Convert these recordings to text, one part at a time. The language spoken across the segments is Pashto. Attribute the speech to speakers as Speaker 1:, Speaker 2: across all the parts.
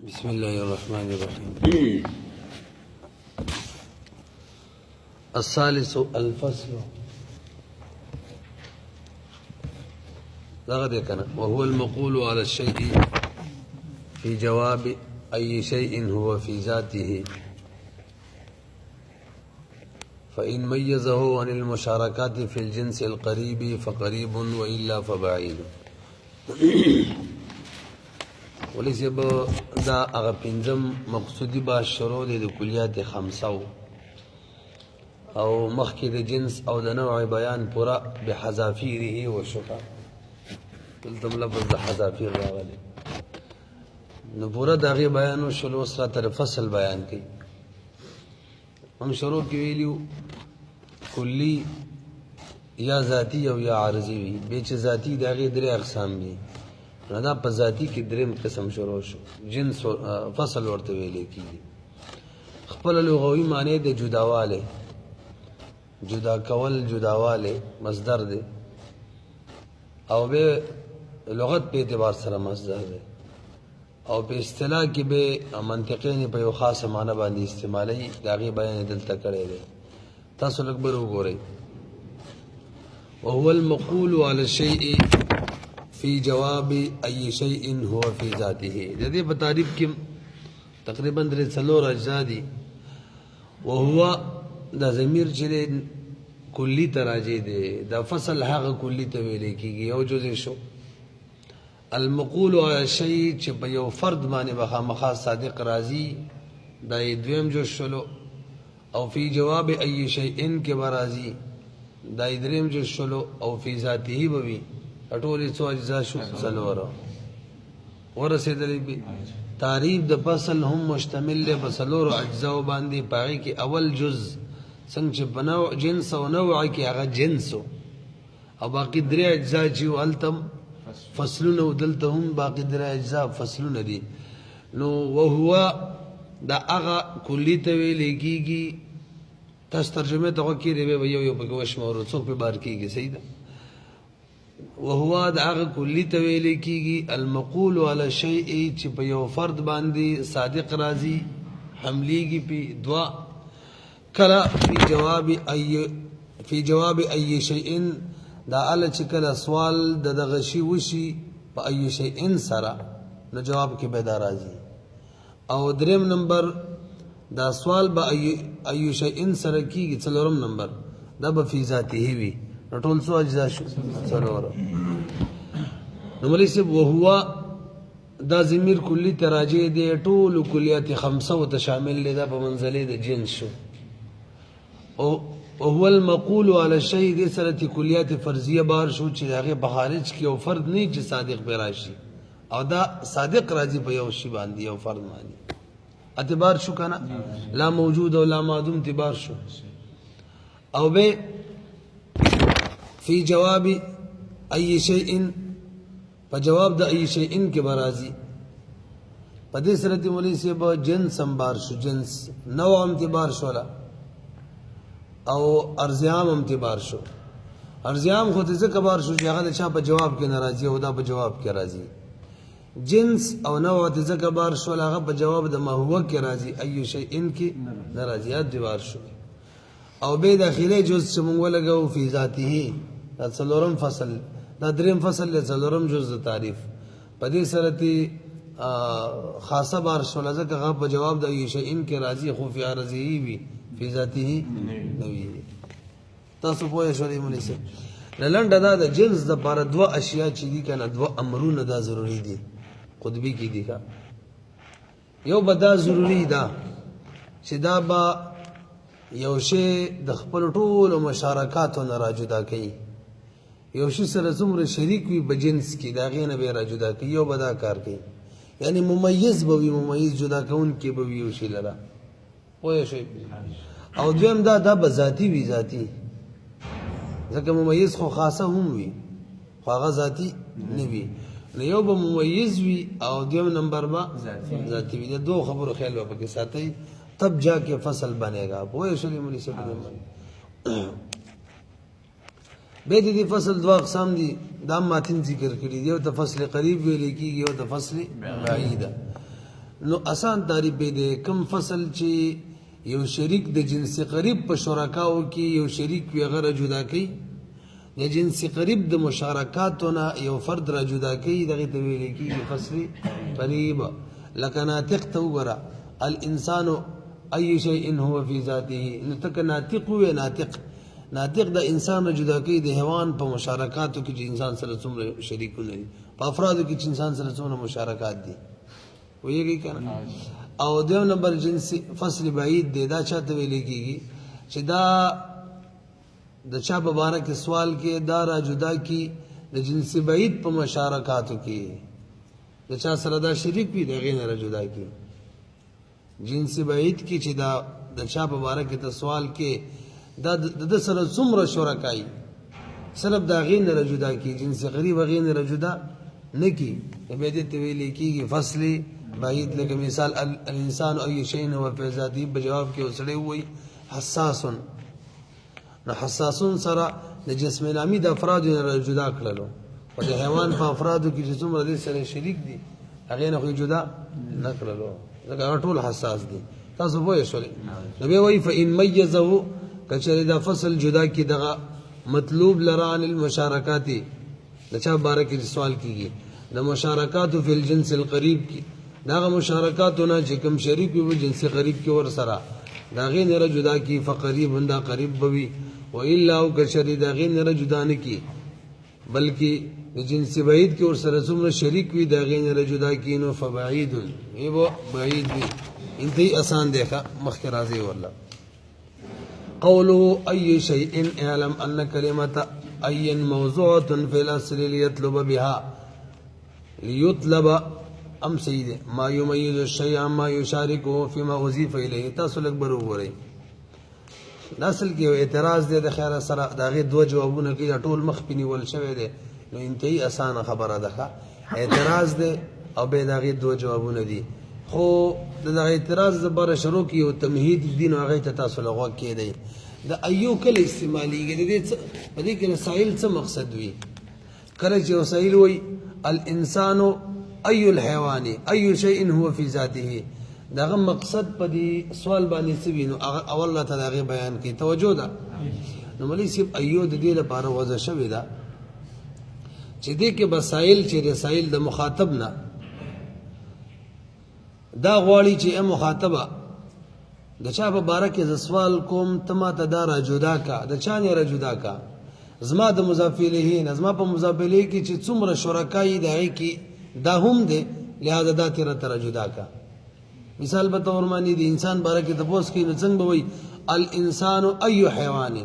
Speaker 1: بسم الله الرحمن الرحيم. الثالث الفصل وهو المقول على الشيء في جواب أي شيء هو في ذاته، فإن ميزه عن المشاركات في الجنس القريب فقريب وإلا فبعيد. وليس دا اغا پنځم مقصودی با شروع د کلیات خمسه او مخکې د جنس او د نوع بیان پورا بحذافیره وشفا دلته لفظ د حذافیر راغلی نو پورا دغه بیان شلو سره تر فصل بیان کړي. هم شروع کې ویلو کلی یا ذاتی او یا عارضی وي، به چې ذاتی دغه درې اقسام دي. دا په ذاتی کې دریم قسم شروع شو، جنس فصل ورته ویل کیږي. خپل لغوي معنی د جداواله، جدا کول، جداواله مصدر دی او به لغت په اعتبار سره مصدر دی او په اصطلاح کې به منطقین په یو خاصه معنی باندې استعمالي. داغي بیان دلته کړی دی، تاسو لږ وګورئ. وهو المقول على الشيء في جواب أي شيء هو في ذاته. د دې په تعریف کې تقریبا درې څلور اجزا دي. وهو دا ضمیر چې کلی تراجه دی، دا فصل هغه کلی ته ویل کېږي او جزء شو. المقول على الشيء چې په یو فرد باندې بخامخا صادق راضي، دا دویم جو شلو. او فی جواب أي شيء کې برازي، دا دریم جو شلو. او فی ذاته بوي اټولې څو اجزا شو څلور. ورسېدلې به تعریف د فصل هم مشتمل له بسلور اجزا باندې. پای کې اول جز څنګه چې بنو جنس او نوع کې هغه جنس او باقي درې اجزا چې ولتم فصلونه ودلته هم باقي درې اجزا فصلونه دي. نو وهو دا هغه کلی ته ویل کېږي. تاسو ترجمه ته وکړئ به یو په کوم شمار څوک په بار کېږي. صحیح ده. وهو دا هغه کلی ته ویل کېږي المقول على شيء چې په یو فرد باندې صادق راضي حملېږي په دوا کله فی جواب أي شيء دا ال چې کله سوال د دغه شی وشي په أي شيء سره نو جواب کې پیدا راځي. او دریم نمبر دا سوال به أي شيء سره کېږي. څلورم نمبر دا به فی ذاته وي. ټول څو اجزا شو څلور. نو مولوی صاحب وهو دا ضمیر کلی تراجه دی، ټول کلیات خمسه او شامل دی، دا په منزله د جنس شو. او هو المقول على الشيء دې سره کلیات فرضیه بار شو چې هغه په خارج کې او فرد نه چې صادق به راشي او دا صادق راځي په یو شی باندې یو فرد باندې اعتبار شو کنه. لا موجود او لا معدوم اعتبار شو. او به فی جواب أي شيء فجواب د أي شيء کې برازي. په دې سره د مولوی صاحب جنس امبار شو، جنس نوع اعتبار شولا او ارزیام اعتبار شو. ارزیام خو ته ځکه بار شو چې هغه د چا په جواب کې ناراضي او دا په جواب کې راضي. جنس او نوع ته ځکه بار شو هغه په جواب د ما هو کې راضي، أي شيء کې ناراضیات دی بار شو. او به داخله جز چې مونږ ولګو فی ذاته دا څلورم فصل، دا دریم فصل له څلورم جز د تعریف. په دې سره تی خاصه بار شول ځکه هغه په جواب د أي شيء کې راضي خو فی عرضه وی فی ذاته نوی. تاسو پوه شئ مولوی صاحب لنډه دا د جنس د لپاره دوه اشیاء چې دي کنه، دوه امرونه دا ضروری دي قطبی کې دي کا. یو به دا ضروری ده چې دا به یو شی د خپل ټولو مشارکاتو نه راجدا کوي. یو شی سره څومره شریک وي په جنس کې دا غي نه به راجدا کوي، یو به دا کار کوي. یعنی ممیز به وي، ممیز جدا کون کې به وي یو شی لره پوه شئ. او دویم دا به ذاتی وي، ذاتی ځکه ممیز خو خاصه هم وي خو هغه ذاتی نه وي. نو یو به ممیز وي او دویم نمبر به ذاتی وي. د دو خبرو خیال به پکې ساتئ تب جا کے فصل بنے گا. پوه شئ مولوی صاحب. به دې فصل دوا اقسام دي، دا ماتن ذکر کړی دی. یو ته فصل قریب ویل کیږي، یو ته فصل بعید. نو آسان تعریف دی کم فصل چې یو شریک د جنس قریب په شرکاو کې یو شریک وي هغه را جدا کوي د جنس قریب د مشارکاتونه یو فرد را جدا کوي دغه ته ویل کېږي فصل قریب لکه ناطق ته وګوره الانسان ای شیء هو فی ذاته نو تک ناطق وي ناطق د انسان را جدا کوي د حیوان په مشارکاتو کې چې انسان سره څومره شریکونه دي په افرادو کې چې انسان سره څومره مشارکات دي ویږي کنه او دیو نمبر جنس فصل بعید دی دا چاته ویل کېږي چې دا د چا په باره کې سوال کې دا را جدا کی د جنس بعید په مشارکاتو کې د چا سره دا شریک وي دغه نه را جدا کی جنس بعید کې چې دا د چا په باره کې ته سوال کې دا د سره څومره شرکای صرف دا غین نه را جدا کی جنس غریب غین نه را جدا نه کی به دې ته ویل کېږي فصل بعید لکه مثال الانسان ای شیء هو فی ذاته په جواب کې وسړی وای حساسن نو حساسون سره د جسم نامی د افرادو نه جدا کړلو او د حیوان په افرادو کې چې څومره دې سره شریک دي هغه نه خو جدا نه کړلو دا ټول حساس دي تاسو وایئ شولې نو به وای فإن میزه کچره دا فصل جدا کی دغه مطلوب لران المشارکات د چا باره کې سوال کیږي د مشارکات فی الجنس القریب کی داغه مشارکاتونه چې کوم شریک وي جنس قریب کې ور سره دا غي نه جدا کی فقریب دا قریب بوي و الا او کشری دا غي نه جدا نه کی بلکې د جنس بعید کې ور سره څومره شریک وي دا غي نه جدا کینو فبعید ایو بعید وي انتهي آسان دی مخکې راځي والله قوله اي شيء اعلم ان كلمه اي موضوعه في الاصل ليطلب بها ليطلب ام سید ما یمیز الشیء ما یشارکه فيما اضيف الیه تاسو لږ برو وره اصل کې اعتراض دی د خیره سره داغه دوه جوابونه کې ټول مخ پنی ول شوی دی نو انتهي اسانه خبره ده اعتراض دی او به داغه دوه جوابونه دي خو د اعتراض زبر شروع کی او تمهید دین او هغه تاسو لغوه کې دی د ایو کله استعمالیږي د دې په دې کې رسائل څه مقصد وي کله چې رسائل وي الانسان ای الحيوان ای شیء هو فی ذاته دغه مقصد په دې سوال باندې سوینو اول الله تعالی بیان کی توجه ده نو ملي سیب ایو د دې لپاره وضع شوی ده چې دې کې مسائل چې رسائل د مخاطب نه دا غواړي چې مخاطبه د چا په باره کې سوال کوم تما ته دا را جدا کا د چا نه را جدا کا زما د مضاف الیه نظم په مضاف الیه کې چې څومره شرکای دی کې دا هم دے لہذا دا تیرا تر جدا کا مثال بطور مانی دی انسان بارہ کی تپوس کی نڅنگ بوئی الانسان ایو حیوان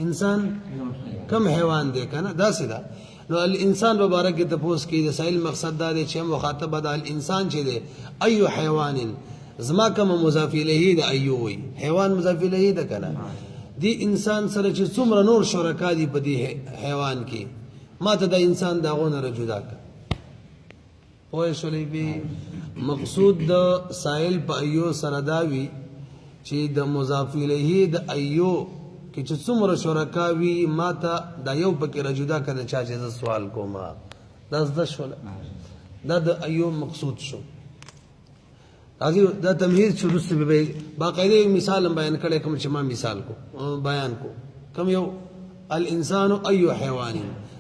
Speaker 1: انسان کم حیوان دے کا نا دا سدا نو الانسان بارہ کی تپوس کی دسائل مقصد دا دے چھے مخاطب دا الانسان چھے دے ایو حیوان زما کم مضاف الیہ دا ایو وی حیوان مضاف الیہ دا کنا دی انسان سره چې څومره نور شرکا دي په دې حیوان کې ما ته د انسان داغونه را جدا کا پوه شولې به مقصود د سائل په ایو سره داوی چې د مضاف الیه د ایو کې چې څومره شرکا وي ما ته دا یو پکې را جدا کړه چې سوال کوم دا د شول دا د ایو مقصود شو اگر دا تمهید شروع سے به باقاعده مثال بیان کړي کوم چې ما مثال کو بیان کو کوم یو الانسان ایو حیوان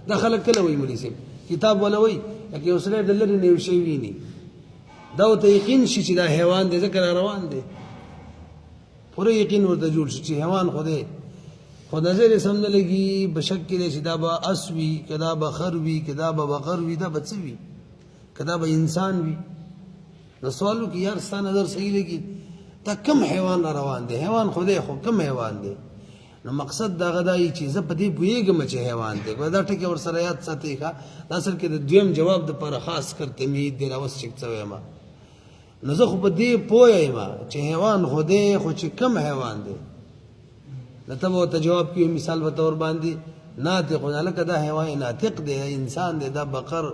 Speaker 1: دا خلق کله وی ملي سي کتاب ولا وی لکه یو سره د لری نه شي ویني دا ته یقین شي چې دا حیوان دی ذکر روان دی پوره یقین ورته جوړ شي چې حیوان خوده خو نظر سم نه لګي بشک کې چې دا به اسوي کدا به خروي کدا به بقر وي دا بچوي کدا به انسان وي نو سوالو کې یار ستاسو نظر صحیح لګي دا کم حیوان روان دی حیوان خوده خو کم حیوان دی نو مقصد دا غدای چې زه په دې پوهیږم چې حیوان دی دا ټکی ور سره یاد ساتي ښه دا اصل کې د دویم جواب د پر خاص کر تمهید دی راوس چې څه وایم نو زه خو په دې پوهیم چې حیوان خوده خو چې کم حیوان دی لته وو ته جواب کې مثال به تور باندې ناطق لکه دا حیوان ناطق دی انسان دی دا بقر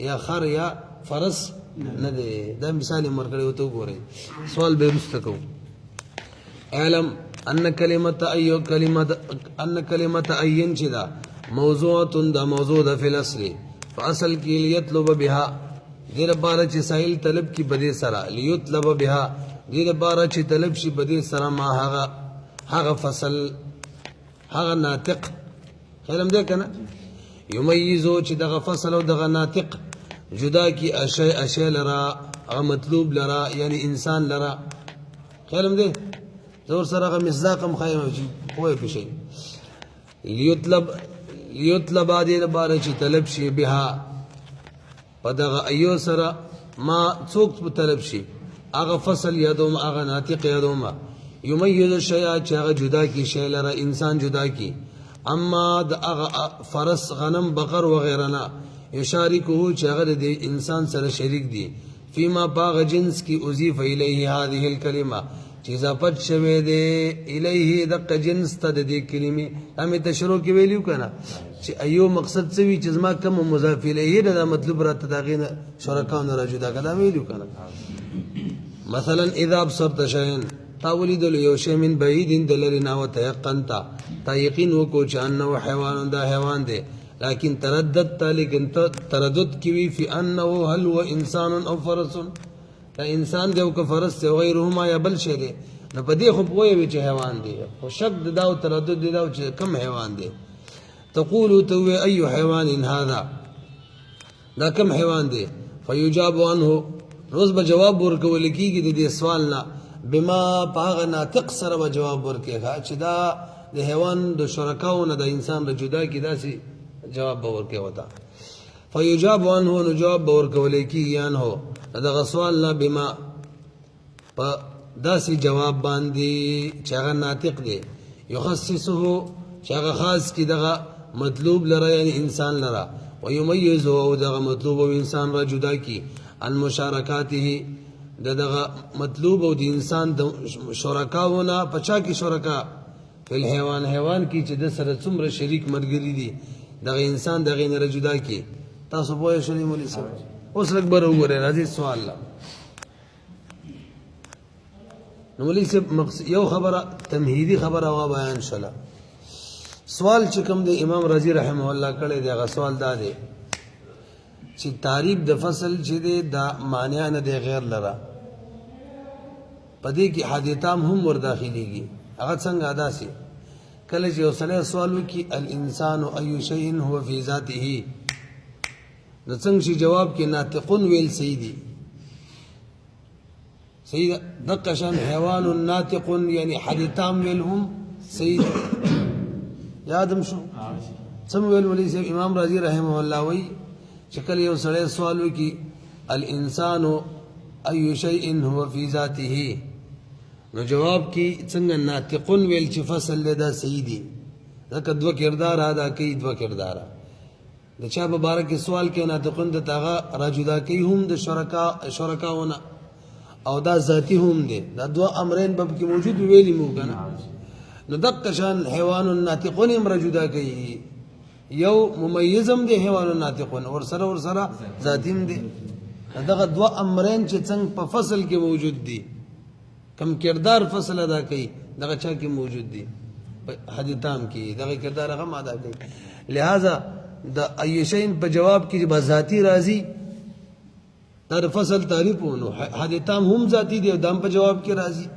Speaker 1: یا خر یا فرس نه دی دا مثال مرکړی وته وګورئ سوال به رسته کو علم ان کلمه ایو کلمه عین چدا موضوعه دا موضوع د فی الاصل فاصل کی یطلب بها دیر بارا چی سائل طلب کی بدی سرا لیطلب بها دیر بارا چی طلب شی بدی سرا ما هغه فصل هغه ناطق خیرم دے کنا یمیزو چی دغه فصل او دغه ناطق جدا کی اشیاء لرا او مطلوب لرا یعنی انسان لرا خیرم دے زور سره مصداقم خایم چی کوئی پشي لیطلب دیر بارا چی طلب شی بها پدغه ایو سره ما څوک طلب شي هغه فصل یادوم هغه ناطق یادوم یمیز الشیء چې هغه جدا کی شی لره انسان جدا کی اما د هغه فرس غنم بقر وغیرہ نه یشارکه چې هغه د انسان سره شریک دي فيما باغ جنس کی اضیف الیه هذه الکلمه چې اضافت شوه دی الیه دغه جنس ته د دې کلمې همې تشروع کې ویلو کنه چې ایو مقصد څه وی چې زما کوم مضاف الیه دا مطلب راته داغینه شرکاونه را جدا کړه ویلو کنه مثلا اذا ابصرت شيئا تاولید یو شی من بعید دلرنا وتيقنت تا یقین وکړو چې انه حیوان دا حیوان دی لكن ترددت لیکن تردد کی فی انه هل هو انسان او فرس دا انسان دی او که فرس دی غیرهما یا بل شی دی نو په دې خو پوهوي چې حیوان دی خو شک دا او تردد دی دا چې کم حیوان دی تقول تو ای حیوان هذا دا کم حیوان دی فیجاب عنه روز به جواب ورکول کیږي د دې سوال نه بما پاغ ناطق سره به جواب ورکیږي چې دا د حیوان د شرکاونه د انسان د جدا کی داسي جواب به ورکې وتا فیجاب عنه نو جواب به ورکول کیږي انه دغه سوال نه بما په داسې جواب باندې چې هغه ناطق دی یخصصه چې هغه خاص کی دغه مطلوب لره یعنی انسان لره ويميزه او دغه مطلوب او انسان را جدا کی ان مشارکاته دغه مطلوب او د انسان د شرکاونه پچا کی شرکا فل حیوان کی چې د سره څومره شریک مرګري دي دغه انسان دغه نه جدا کی تاسو پوه شئ مولوی صاحب اوس لږ بر وګورئ راځي سوال لا نو مولوی صاحب یو خبره تمهیدی خبره وا بیان شله سوال چې کوم د امام رازی رحمه الله کړي دی هغه سوال دا دی چې تعریف د فصل چې دی دا معنی نه دی غیر لره پدې کې حادثام هم ور داخليږي هغه څنګه ادا سي کله چې اوسله سوال وکي الانسان اي شيء هو في ذاته نو څنګه چې جواب کې ناطقون ویل سيدي سيد دقشن حيوان ناطق يعني حادثام ویلهم سيد یادم شو سم ویل ولي سي امام رازي رحمه الله وی شکل یو سړی سوال وکي الانسان اي شيء هو في ذاته نو جواب کی څنګه ناطقون ویل چې فصل لدا سیدی دا کدو کردار ادا کوي دو کردار د چا مبارک سوال کې ناطقون د تاغه راجدا کوي هم د شرکاونه او دا ذاتی هم دي دا دوا امرين باب کې موجود ویلی مو کنه نو دغه شان حیوان ناطقون هم راجدا کوي یو ممیزم دی حیوان ناطقون ور سره ذاتیم دی دغه دوا امرين چې څنګه په فصل کې موجود دي کم کردار فصل ادا کوي دغه چا کې موجود دي حدیثام کې دغه کردار هغه ادا کوي لہذا د ایشین په جواب کې به ذاتی راضی در فصل تعریف ونو حدیثام هم ذاتی دی دام په جواب کې راضی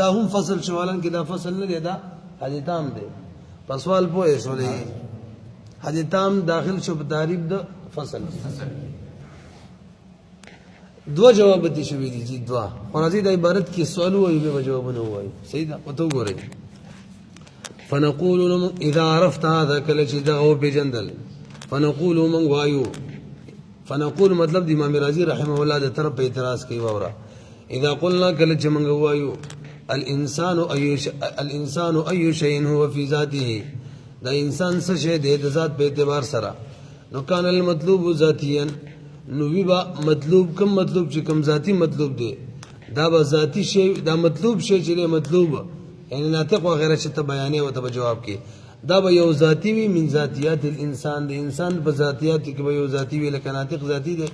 Speaker 1: دا هم فصل شوالن کې دا فصل نه دی دا حدیثام دی په سوال پوهې شولې حدیثام داخل شو په تعریف د فصل دو جواب دي شوی دي دوا ورازي د عبارت کې سوال وایي به جوابونه وایي صحیح ده وته وګورئ فنقول اذا عرفت هذا كل شيء ده بجندل فنقول من وایو فنقول مطلب د امام رازي رحمه الله د طرف په اعتراض کوي وورا اذا قلنا كل شيء من وایو الانسان اي شيء هو في ذاته دا انسان څه شی دی د ذات په اعتبار سره نو کان المطلوب ذاتيا نو وی با مطلوب کم مطلوب چې کم ذاتی مطلوب دی دا به ذاتی شی دا مطلوب شی چې مطلوب یعنی ناطق وغیرہ چې ته بیانې او ته جواب کې دا به یو ذاتی وی من ذاتیات الانسان د انسان په ذاتیات کې به یو ذاتی وی لکه ناطق ذاتی دی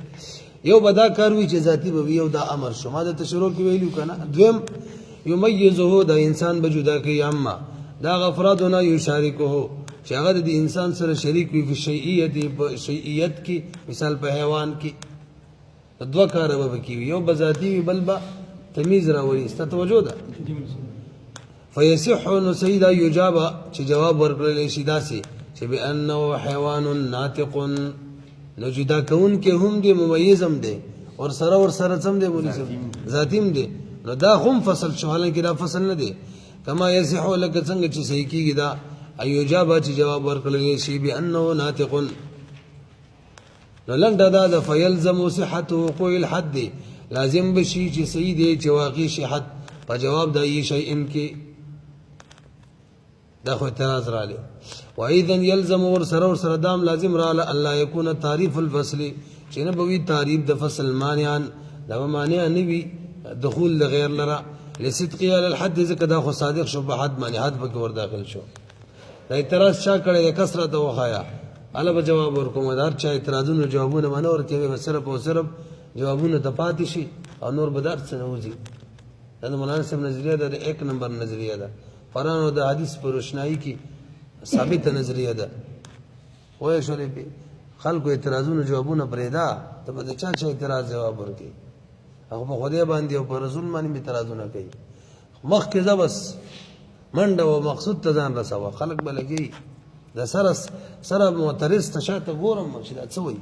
Speaker 1: یو بدا کار وی چې ذاتی به یو دا امر شما د تشروع کې ویلو کنه دویم یمیزه دا انسان به جدا کوي اما دا غفرادنا یشارکه چې هغه د انسان سره شریک وي په شیئیت کې مثال په حیوان کې دوه کاره به پکې وي، یو به ذاتي وي بل به تمیز راولي. ستا توجه ده. فیصح نو صحیح دا یجاب چې جواب ورکړلی شي داسې چې بأنه حیوان ناطق، نو جدا کوونکی هم دی ممیز هم دی ورسره څه هم دی مونیسم ذاتي هم دی، نو دا هم فصل شو، حالانکې دا فصل نه دی. کما یصح لکه څنګه چې صحیح کېږي دا ایجاب چې جواب ورکړلی شي بأنه ناطق، نو لنډه دا ده فیلزم صحت وقوع الحد، لازم بشي چې صحیح دی چې واقع شي حد په جواب د ای شیء کې. دا خو اعتراض رالی. وایذا یلزم ورسره دام لازم راله الله یکون تعریف الفصل، چې نه به وي تعریف د فصل مانعان، دا به مانع نه وي دخول د غیر لره لصدقه علی الحد، ځکه دا خو صادق شو په حد باندې، حد پکې ور داخل شو. دا اعتراض چا کړی د کثرت وخایا الله به جواب ورکوم، دار چا اعتراضونو جوابونه باندې ورکوي، به صرف او صرف جوابونه ته پاتې شي او نور به درس نه وځي. دا د مولانا صاحب نظریه ده، د 1 نمبر نظریه ده، قرآن او د حدیث پر روشنايي کې ثابت نظریه ده. وای شولې په خلکو اعتراضونو جوابونه پرېدا ته به چا اعتراض جواب ورکړي، هغه په خدای باندې او په رسول باندې اعتراضونه کوي. مخکې ځه بس منډه او مقصود ته ځان رسوه، خلک به لګي د سره معترض ته شاته ګورم چې دا څه وایي،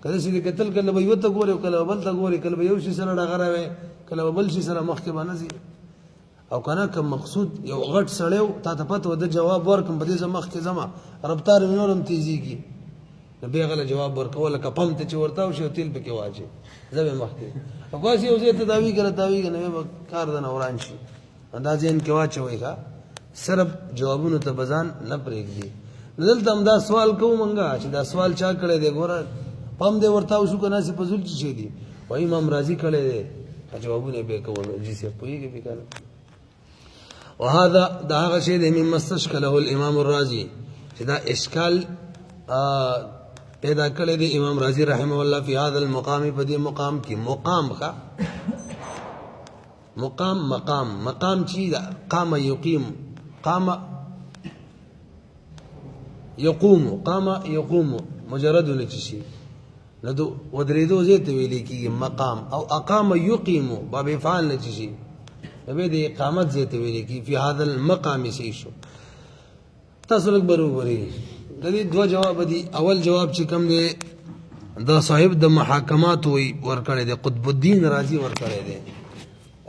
Speaker 1: کله چې قتل کله به یو ته ګوري کله بل ته ګوري، کله به یو شي سره ډغره وي کله بل شي سره مخکې باندې ځي. او کنه کوم مقصود یو غټ سړیو تا ته پته ود جواب ورکم په دې مخ کې زما رفتار نورم تیزیږي، نو به غل جواب ورکول کپم ته چې ورته او شو تیل پکې واچي زبې مخ کې او کواسي او زه ته داوی کړه نه به کار د نوران شي اندازین کې واچوي ښا صرف جوابونو ته بزان نه پرېږدي. دلته هم دا سوال کوم منګه چې دا سوال چا کړی دی ګوره پم دې ورته شو کنه سي پزول چي دي وای امام رازي کړی دی جوابونه به کوو جی سي پويږي به کړه. وهذا دا هغه شی دی مما استشکله الامام الرازي چې دا اشکال پیدا کړی دی امام رازي رحمه الله فی هذا المقام په دې مقام کې مقام ښا مقام چی دا قام یقیم قام يقوم مجرد لچشي ندو ودریدو زیت ویلې کیږي مقام او اقام يقيم باب افعال لچشي به د اقامت زیت ویلې کی فی هذا المقام شي شو. تاسو لږ برابرې د دې دوه جواب دي. اول جواب چې کوم دی دا صاحب د محاکمات وی ورکړی دی قطب الدین رازی ورکړی دی.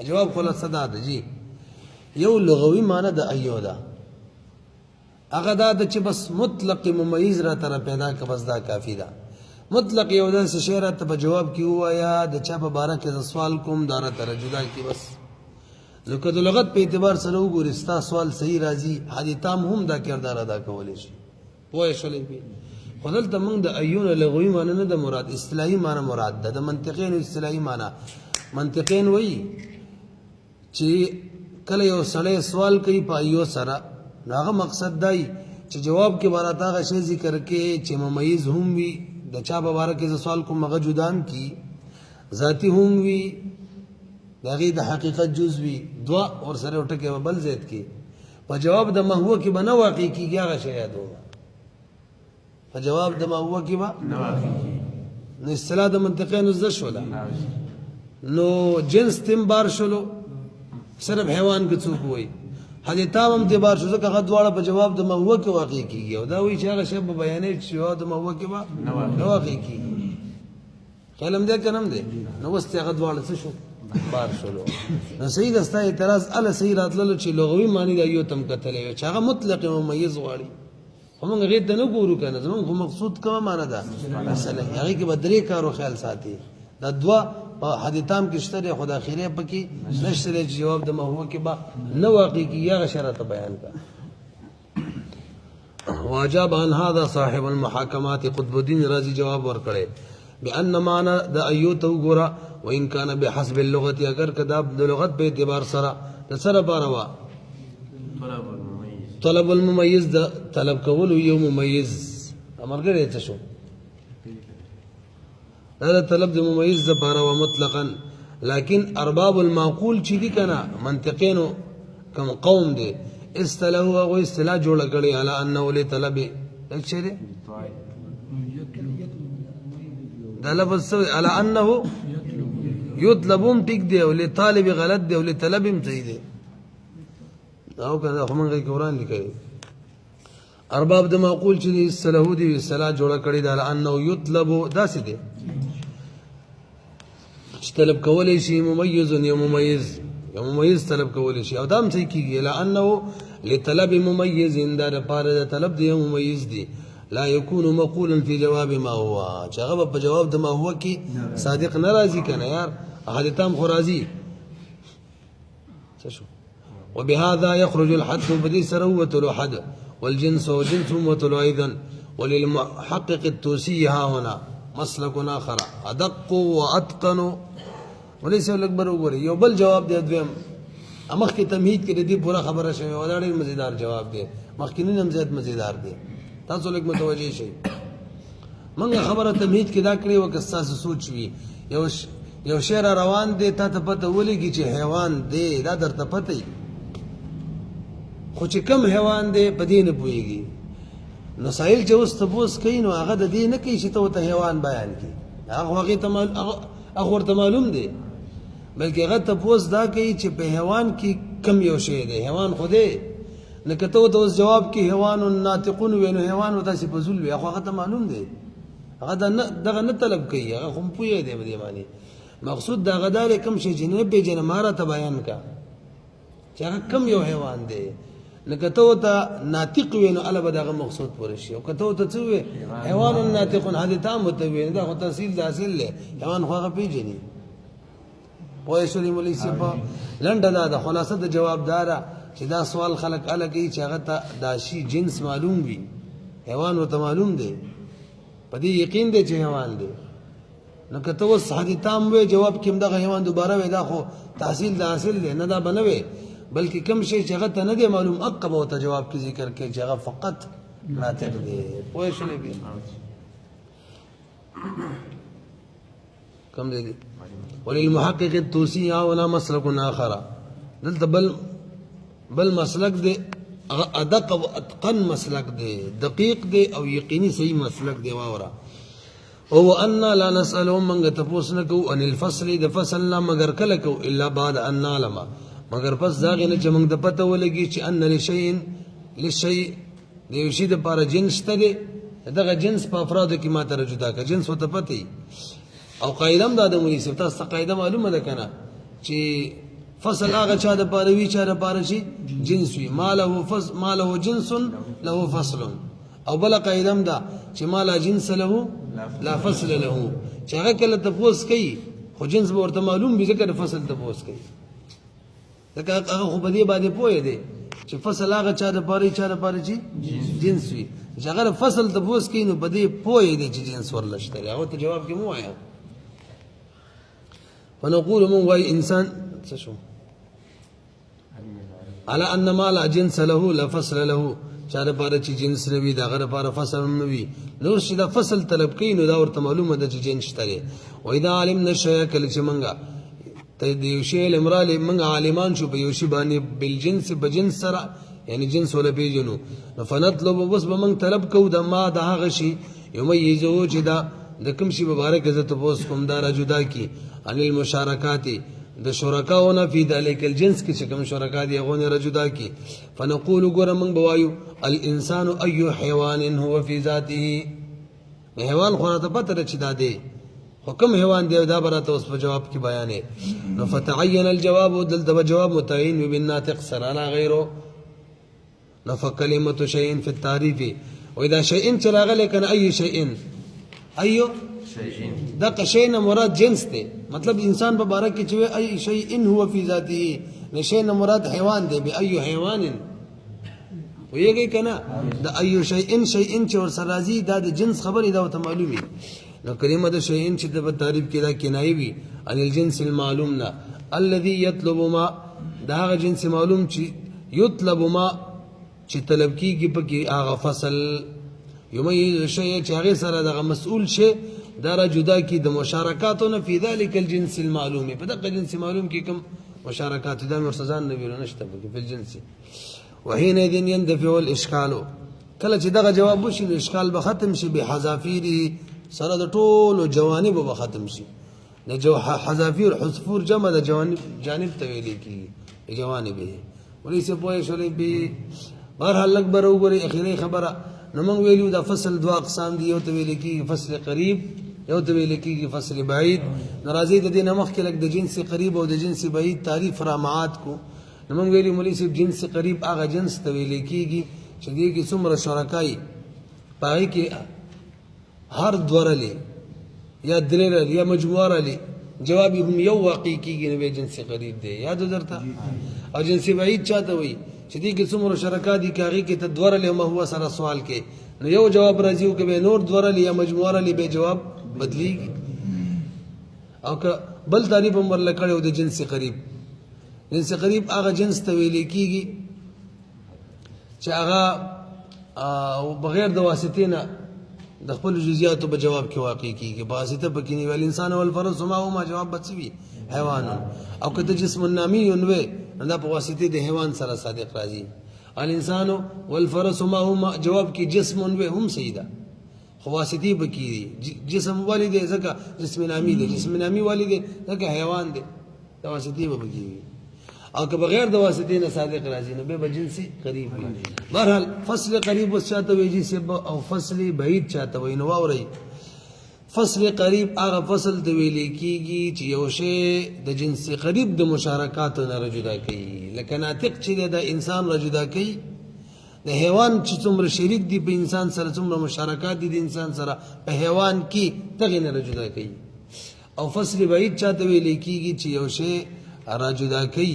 Speaker 1: جواب خلاصه ده جی یو لغوي معنی د ایودا هغه دا چې بس مطلق ممیز را تر پیدا ک بس دا کافی ده. مطلق یو د شعر ته په جواب کې وایا د چا په باره کې سوال کوم دا را تر جدا کی بس ځکه د لغت په اعتبار سره وګورئ ستا سوال صحیح راځي حدی تام هم دا کردار ادا کولای شي. وای شولې په خدل ته موږ د ایون لغوي معنی نه د مراد اصطلاحي معنی مراد ده. د منطقین اصطلاحي معنی منطقین وای چې کله یو سړی سوال کوي په ایو سره هغه مقصد دی چې جواب کې بارات هغه شی ذکر کې چې ممیز هم وي د چا په باره کې سوال کوم هغه جدام کی ذاتی هم وي دغه د حقیقت جز وي دوا اور سره وټکه بل زید کی په جواب د ما هو کې بنه واقع کیږي هغه شی یادو په جواب د ما هو کې با نه واقع نو اصطلاح د منطقین زده شولا نو جنس تیم بار شلو صرف حیوان کې څوک وي حدی تام دې بار شو ځکه هغه دواړه په جواب د ما هو کې واقع کیږي او دا وی چې هغه شی په بیانې چې جواب د ما هو کې با نه واقع کیږي کلم دې کنم دې نو واست هغه دواړه څه شو بار شلو. نو صحیح دستا اعتراض ال صحیح راتللو چې لغوي معنی د یو تم کتلې چې هغه مطلق ممیز غواړي همغه غیر ته نه ګورو کنه زموږ مقصود کومه معنی ده مثلا هغه کې بدري کارو خیال ساتي دا دوا حدیث تام کې شته خدا خیره پکې نشته جواب د ما هو کې با نه واقع کی یا شرط بیان کا. واجب ان هذا صاحب المحاکمات قطب الدین رازی جواب ورکړي بان معنی د ایو تو ګورا وان کان بحسب اللغه اگر کدا د لغت په اعتبار سره د سره باروا طلب المميز د طلب کول یو ممیز امرګره ته شو هذا طلب د ممیز د باروا مطلقا لكن ارباب المعقول چې دي کنه منطقینو کوم قوم دي استلهوا او استلا جوړ کړي على انه لطلب اچره دا لفظ على انه یطلبون ټیک دی او لطالب غلط دی او لطلب هم صحیح دی او کنه خو مونږ قرآن لیکي ارباب د معقول چې صلاح دی صلاح جوړه کړی دا انه یطلب داسې دی چې طلب کولای شي ممیز یو ممیز طلب کولای شي او دا هم صحیح کیږي لانه لطلب ممیز دا لپاره د طلب دی ممیز دی لا يكون مقولا في جواب ما هو چې هغه په جواب د ما هو کې صادق ناراضي کنه یار هغه تام خو راضي شو وبهذا يخرج الحد بدي سروة الحد والجنس وجنس وتل ايضا وللمحقق التوسي ها هنا مسلك اخر ادق واتقن وليس الاكبر وګوري یو بل جواب دی دویم امخ کې تمهید کې دې پورا خبره شوی ولا ډېر مزیدار جواب دی مخکینی هم زیات مزیدار دی تاسو لږ متوجه شئ منګه خبره تمهید کې دا کړی وکړه تاسو سوچ وی یو شعر روان دی ته پته ولګي چې حیوان دی دا درته پته ای خو چې کم حیوان دی په دې نه پوهیږي نو سائل چې اوس تبوس کوي نو هغه د دې نه کوي چې ته حیوان بیان کړي هغه ورته معلوم دی بلکې هغه تبوس دا کوي چې په حیوان کې کم یو شی دی حیوان خو دی نه کته ته اوس جواب کې حیوان ناطقون وینو حیوان وته چې بزول وي هغه ته معلوم دی هغه دغه نه طلب کوي هغه خو پوهه دی بده معنی مقصود دا غدار کم شي جنب به جنماره ته بیان کا چې هغه کم یو حیوان دی نه کته ته ناطق وینو الله به دغه مقصود پوره شي او کته ته څه وي حیوان ناطقون هدي تام ته ویني دا خو تحصیل حاصل له حیوان خو هغه پیژني پوه شولې مولوی صاحب لنډه دا خلاصه د جوابدارا چې دا سوال خلق الګي چې هغه ته دا شی جنس معلوم وي حیوان ورته معلوم دی په دې یقین دی چې حیوان دی نو کته و صحیح تام وي جواب کوم دغه حیوان دوباره وي دا خو تحصیل د حاصل دی نه دا بنوي بلکې کم شي چې هغه ته نه دی معلوم عقب او ته جواب کې ذکر کې چې هغه فقط ناطق دی پوه شولې به کم دی وللمحقق التوسي ولا مسلك اخر دلته بل مسلک دی ادق او اتقن مسلک دی دقیق دی او یقیني صحیح مسلک دی واورا او ان لا نسالهم من تفوسنکو ان الفصل د فصلنا مگر کله کو الا بعد ان نعلم مگر پس داغه نه چې موږ د پته ولګي چې ان لشيء د یو شي د لپاره جنس ته دی دغه جنس په افرادو کې ماته رجوع کا جنس وته پته او قاعده هم د مناسب تاسو قاعده معلومه ده کنه چې فصل هغه چا د پاره وی چا د پاره شي جنس وي ماله جنس له فصل او بل قاعده هم ده چې ماله جنس له لا فصل له چې هغه کله تفوس کوي خو جنس به ورته معلوم وي ځکه د فصل تفوس کوي ځکه هغه خو په دې باندې پوهه دی چې فصل هغه چا د پاره چا د پاره شي جنس وي چې هغه فصل تفوس کوي نو په دې پوهه دی چې جنس ورلشته هغه ته جواب کې مو وایا ونقول من واي انسان شو على ان ما لا جنس له لا فصل له چا د پاره چې جنس نوي دا غره پاره فصل نوي نو چې دا فصل طلب کین نو دا ورته معلومه ده چې جنس شته و اذا علمنا الشيء کله چې منګه ته د یو شی الامرال منګه عالمان شو په یو شی باندې بالجنس بجنس سره یعنی جنس ولا پیجنو فنطلب بس بمن طلب کو د ما د هغه شی یمیزو چې دا د کوم شی مبارک عزت پوس کوم دا جدا کی عن المشارکات د شرکاونه فی ذلک الجنس کې چې کوم شرکا دي غونه رجدا کی فنقول ګور من بوایو الانسان اي حيوان هو في ذاته حیوان خو ته پته رچ دا دی حکم حیوان دی دا براته اوس په جواب کې بیان نو فتعين الجواب دلته جواب متعین بالناطق سرانا غیره نو فكلمه شيء في التعريف واذا شيء چراغ لیکن اي شيء ايو دغه شی نه مراد جنس دی مطلب انسان په باره کې چې اي شيء هو في ذاته نشي نه مراد حیوان دی به اي حیوان ویږي کنه د اي شيء چې ور سره راځي دا د جنس خبرې دا ته معلومي نو کلمه د شيء چې د تعریف کې دا کنایي وي ان الجنس المعلوم لا الذي يطلب ما دا جنس معلوم چې يطلب ما چې طلب کیږي په کې هغه فصل یمیز شی چې هغه سره دغه مسؤل شي دا جدا کی د مشارکاتونه فی ذلک الجنس المعلوم په دغه جنس معلوم کې کوم مشارکات د مرسزان نه ویل نشته په الجنس وحينئذ يندفع الاشكال کله چې دغه جواب وشي نو اشکال به ختم شي به حذافير سره د ټولو جوانب به ختم شي د جو حذافیر حذفور جمع د جانب ته ویل کیږي جوانبه ولې څه پوهې شولې به بهرحال لږ به وګورئ اخري خبره نو موږ ویلو دا فصل دوه اقسام دي یو ته ویل کیږي فصل قریب یو ته ویل کیږي فصل بعید ناراضي د دې نه مخکې لږ د جنس قریب او د جنس بعید تعریف رامعات کو نو موږ ویلو مولوي صاحب جنس قریب هغه جنس ته ویل کیږي چې دې کې څومره شرکای پای کې هر دورلې یا درېرل یا مجموعه لري جواب هم یو واقع کیږي نو جنس قریب دی یاد درته او جنس بعید چاته وي چې دې کې څومره شرکا دي کاږي کې ته دورلې ما هو سره سوال کې نو یو جواب راځي او کې به نور دورلې یا مجموعه لري به جواب بدلیږي او که بل تعریف هم ورل کړو د جنس قریب جنس قریب هغه جنس ته ویل کیږي چې هغه بغیر د واسطې نه د خپل جزئیاتو په جواب کې واقع کیږي په واسطه پکې نه ویل انسان او الفرس ما جواب بچوي حیوان او کته جسم نامی ونوي دا په واسطه د حیوان سره صادق راځي الانسان والفرس ما جواب کې جسم ونوي هم سیدا خو واسطه پکې دي جسم والد ځکه جسم نامی دی جسم نامی والد ځکه حیوان دی دا واسطه پکې وي او که بغیر د واسطې نه صادق راځي نو به جنس قریب وي بهرحال فصل قریب وساته ویږي او فصل بعید چاته وي نو واوري فصل قریب هغه فصل ته ویل کیږي چې یو شی د جنس قریب د مشارکاتو نه جدا کوي لکه ناطق چې د انسان جدا کوي د حیوان چې څومره شریک دي په انسان سره څومره مشارکات دي د انسان سره په حیوان کې دغه نه جدا کوي او فصل بعید چاته ویل کیږي چې یو شی را جدا کوي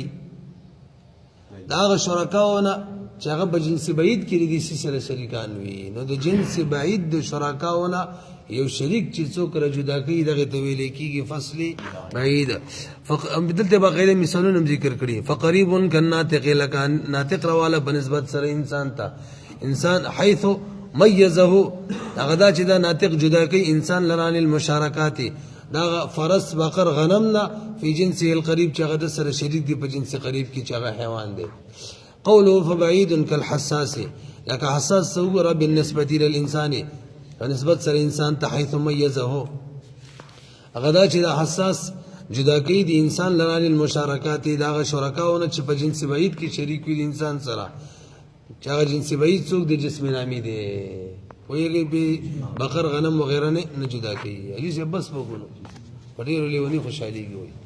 Speaker 1: دا هغه شرکاونه چې هغه په جنس بعید کې دي سره شریکان وي نو د جنس بعید د شرکاونه یو شریک چې څوک را جدا کوي دغه ته ویل کېږي فصل بعید بدلته بغیر مثالونه ذکر کړي فقریب کناتق لکان ناطق رواله بنسبت سره انسان ته انسان حيث ميزه هغه دا چې دا ناطق جدا کوي انسان لران المشارکات دا فرس بقر غنمنا فی جنسه القریب چې هغه سره شریک دی په جنس قریب کې چې هغه حیوان دی قوله فبعید كالحساس لکه حساس صوره بالنسبه للانسان نسبت سره انسان ته حيث ميزه هغه دا چې دا حساس جدا کوي د انسان لران المشارکات دا شرکاونه چې په جنس بعید کې شریک وي د انسان سره چې هغه جنس بعید څوک د جسم نامی دی ویږي به بقر غنم وغیرہ نه جدا کوي ایسه بس وګورو پټیرو لیونی خوشحالي کوي